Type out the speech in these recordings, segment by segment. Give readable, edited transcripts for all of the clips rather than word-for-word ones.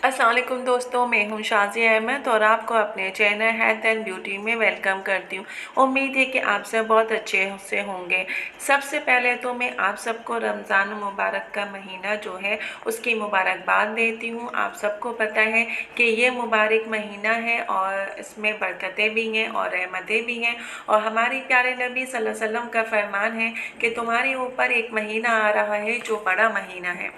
अस्सलाम वालेकुम दोस्तों, मैं हूं शाज़िया अहमद और आपको अपने चैनल हेल्थ एंड ब्यूटी में वेलकम करती हूं। उम्मीद है कि आप सब बहुत अच्छे से होंगे। सबसे पहले तो मैं आप सबको रमज़ान मुबारक का महीना जो है उसकी मुबारकबाद देती हूं। आप सबको पता है कि ये मुबारक महीना है और इसमें बरकतें भी हैं और रहमतें भी हैं। और हमारे प्यारे नबी सल्लल्लाहु अलैहि वसल्लम का फरमान है कि तुम्हारे ऊपर एक महीना आ रहा है जो बड़ा महीना है,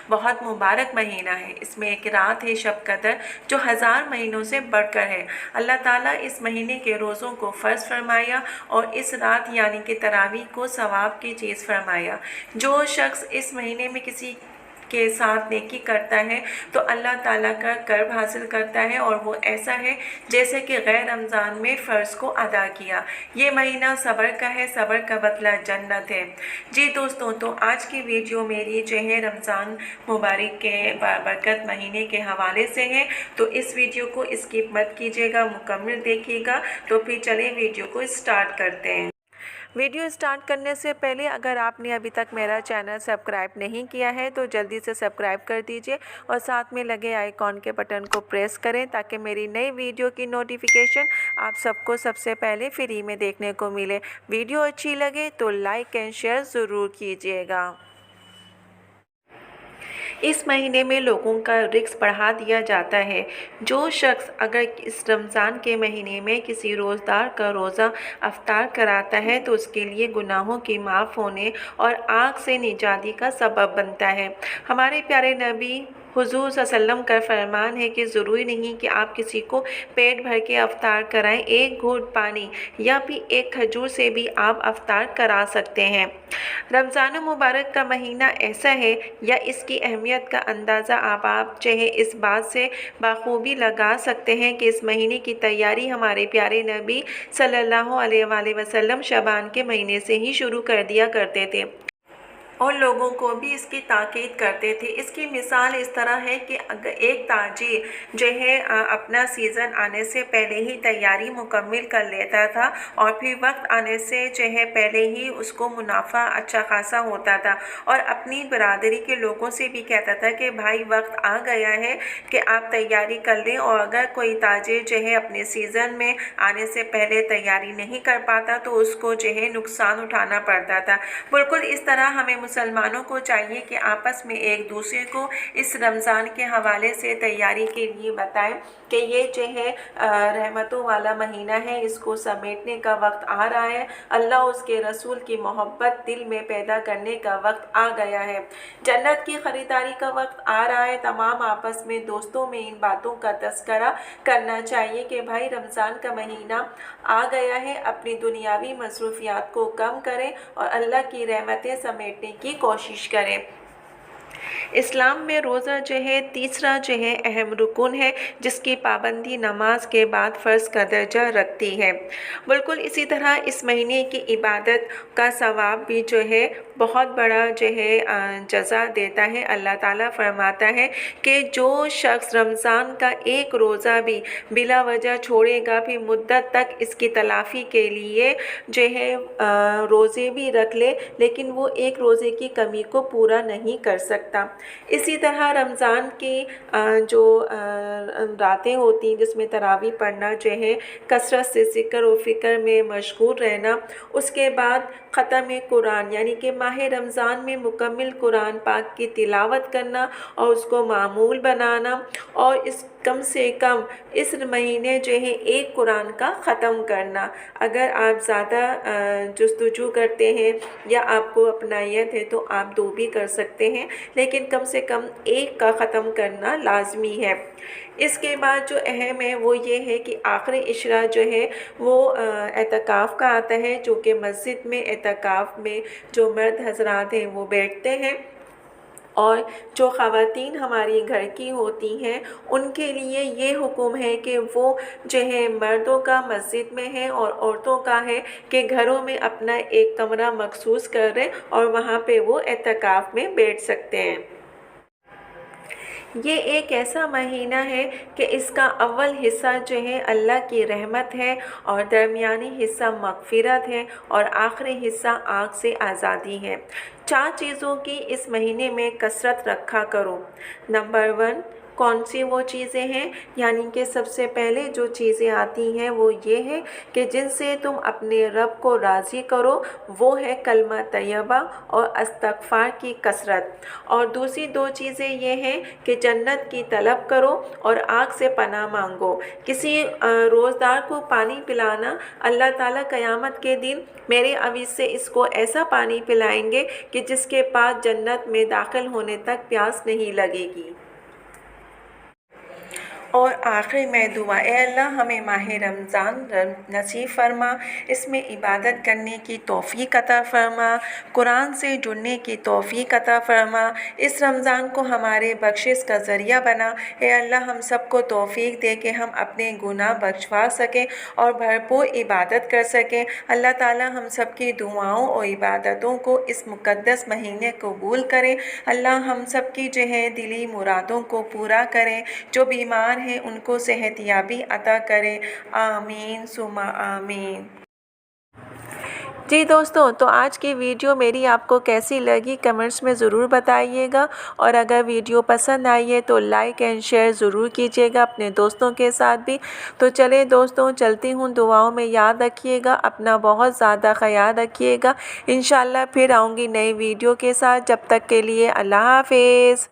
बहुत मुबारक महीना है। इसमें एक रात है शब कदर जो 1000 महीनों से बढ़कर है। अल्लाह ताला इस महीने के रोज़ों को फ़र्ज फरमाया और इस रात यानी कि तरावी को सवाब की चीज़ फरमाया। जो शख्स इस महीने में किसी के साथ नेकी करता है तो अल्लाह ताला का कर्ब हासिल करता है और वो ऐसा है जैसे कि गैर रमज़ान में फ़र्ज़ को अदा किया। ये महीना सब्र का है, सब्र का बदला जन्नत है। जी दोस्तों, तो आज की वीडियो मेरी जो है रमज़ान मुबारक के बरकत महीने के हवाले से है, तो इस वीडियो को स्किप मत कीजिएगा, मुकम्मल देखिएगा। तो फिर चलें वीडियो को स्टार्ट करते हैं। वीडियो स्टार्ट करने से पहले अगर आपने अभी तक मेरा चैनल सब्सक्राइब नहीं किया है तो जल्दी से सब्सक्राइब कर दीजिए और साथ में लगे आइकॉन के बटन को प्रेस करें ताकि मेरी नई वीडियो की नोटिफिकेशन आप सबको सबसे पहले फ्री में देखने को मिले। वीडियो अच्छी लगे तो लाइक एंड शेयर ज़रूर कीजिएगा। इस महीने में लोगों का रिस्क बढ़ा दिया जाता है। जो शख्स अगर इस रमज़ान के महीने में किसी रोज़दार का रोज़ा अफ्तार कराता है तो उसके लिए गुनाहों की माफ़ होने और आग से निजाती का सबब बनता है। हमारे प्यारे नबी हुज़ूर सल्लल्लाहु अलैहि वसल्लम का फरमान है कि ज़रूरी नहीं कि आप किसी को पेट भर के अफ्तार कराएं। एक घूंट पानी या फिर एक खजूर से भी आप अफ्तार करा सकते हैं। रमज़ान मुबारक का महीना ऐसा है या इसकी अहमियत का अंदाज़ा आप चाहे इस बात से बाखूबी लगा सकते हैं कि इस महीने की तैयारी हमारे प्यारे नबी सल्लल्लाहु अलैहि वसल्लम शबान के महीने से ही शुरू कर दिया करते थे और लोगों को भी इसकी ताकीद करते थे। इसकी मिसाल इस तरह है कि अगर एक ताजिर जो है अपना सीज़न आने से पहले ही तैयारी मुकम्मल कर लेता था और फिर वक्त आने से जो है पहले ही उसको मुनाफा अच्छा खासा होता था और अपनी बरादरी के लोगों से भी कहता था कि भाई वक्त आ गया है कि आप तैयारी कर लें। और अगर कोई ताजिर जो है अपने सीज़न में आने से पहले तैयारी नहीं कर पाता तो उसको जो है नुकसान उठाना पड़ता था। बिल्कुल इस तरह हमें मुसलमानों को चाहिए कि आपस में एक दूसरे को इस रमज़ान के हवाले से तैयारी के लिए बताएं कि ये जो है रहमतों वाला महीना है, इसको समेटने का वक्त आ रहा है। अल्लाह उसके रसूल की मोहब्बत दिल में पैदा करने का वक्त आ गया है। जन्नत की ख़रीदारी का वक्त आ रहा है। तमाम आपस में दोस्तों में इन बातों का तज़किरा करना चाहिए कि भाई रमज़ान का महीना आ गया है, अपनी दुनियावी मसरूफियात को कम करें और अल्लाह की रहमतें समेटने की कोशिश करें। इस्लाम में रोज़ा जो है तीसरा जो है अहम रुकन है जिसकी पाबंदी नमाज के बाद फ़र्ज़ का दर्जा रखती है। बिल्कुल इसी तरह इस महीने की इबादत का सवाब भी जो है बहुत बड़ा जो है जज़ा देता है। अल्लाह ताला फरमाता है कि जो शख्स रमज़ान का एक रोज़ा भी बिला वजह छोड़ेगा फिर मुद्दत तक इसकी तलाफ़ी के लिए जो है रोज़े भी रख ले लेकिन वो एक रोज़े की कमी को पूरा नहीं कर सकता। इसी तरह रमज़ान की जो रातें होती हैं जिसमें तरावी पढ़ना जो है कसरत से ज़िक्र व फ़िक्र में मशगूल रहना, उसके बाद ख़त्म कुरान यानी कि माह रमज़ान में मुकम्मल कुरान पाक की तिलावत करना और उसको मामूल बनाना और इस कम से कम इस महीने जो है एक कुरान का ख़त्म करना। अगर आप ज़्यादा जस्तजू करते हैं या आपको अपनायत है तो आप 2 भी कर सकते हैं लेकिन कम से कम एक का ख़त्म करना लाजमी है। इसके बाद जो अहम है वो ये है कि आखिरी इशरा जो है वो एतकाफ़ का आता है, जो कि मस्जिद में एतकाफ़ में जो मर्द हज़रात हैं वो बैठते हैं और जो ख़वातीन हमारी घर की होती हैं उनके लिए ये हुक्म है कि वो जो है मर्दों का मस्जिद में है और औरतों का है कि घरों में अपना एक कमरा मखसूस करें और वहाँ पे वो एतकाफ़ में बैठ सकते हैं। ये एक ऐसा महीना है कि इसका अव्वल हिस्सा जो है अल्लाह की रहमत है और दरमियानी हिस्सा मग़फ़िरत है और आखिरी हिस्सा आग से आज़ादी है। 4 चीज़ों की इस महीने में कसरत रखा करो। नंबर 1, कौन सी वो चीज़ें हैं, यानी कि सबसे पहले जो चीज़ें आती हैं वो ये है कि जिनसे तुम अपने रब को राज़ी करो, वो है कलमा तैयबा और इस्तग़फ़ार की कसरत। और दूसरी दो चीज़ें ये हैं कि जन्नत की तलब करो और आग से पनाह मांगो। किसी रोज़दार को पानी पिलाना, अल्लाह ताला क़यामत के दिन मेरे अवीज़ से इसको ऐसा पानी पिलाएंगे कि जिसके पास जन्नत में दाखिल होने तक प्यास नहीं लगेगी। और आखिर में दुआ, ए अल्लाह हमें माह रमज़ान नसीब फरमा, इसमें इबादत करने की तौफ़ीक़ अता फ़रमा, कुरान से जुड़ने की तौफ़ीक़ अता फ़रमा, इस रमज़ान को हमारे बख्शिश का ज़रिया बना। ए अल्लाह हम सबको तौफ़ीक़ दे के हम अपने गुनाह बख्शवा सकें और भरपूर इबादत कर सकें। अल्लाह ताला हम सब की दुआओं और इबादतों को इस मुक़द्दस महीने कबूल करें। अल्लाह हम सब की जो है दिली मुरादों को पूरा करें, जो बीमार हैं उनको सेहतियाबी अता करें। आमीन सुमा आमीन। जी दोस्तों, तो आज की वीडियो मेरी आपको कैसी लगी कमेंट्स में ज़रूर बताइएगा, और अगर वीडियो पसंद आई है तो लाइक एंड शेयर ज़रूर कीजिएगा अपने दोस्तों के साथ भी। तो चले दोस्तों, चलती हूँ, दुआओं में याद रखिएगा, अपना बहुत ज़्यादा ख्याल रखिएगा। इंशाल्लाह फिर आऊँगी नई वीडियो के साथ, जब तक के लिए अल्लाह हाफ़िज़।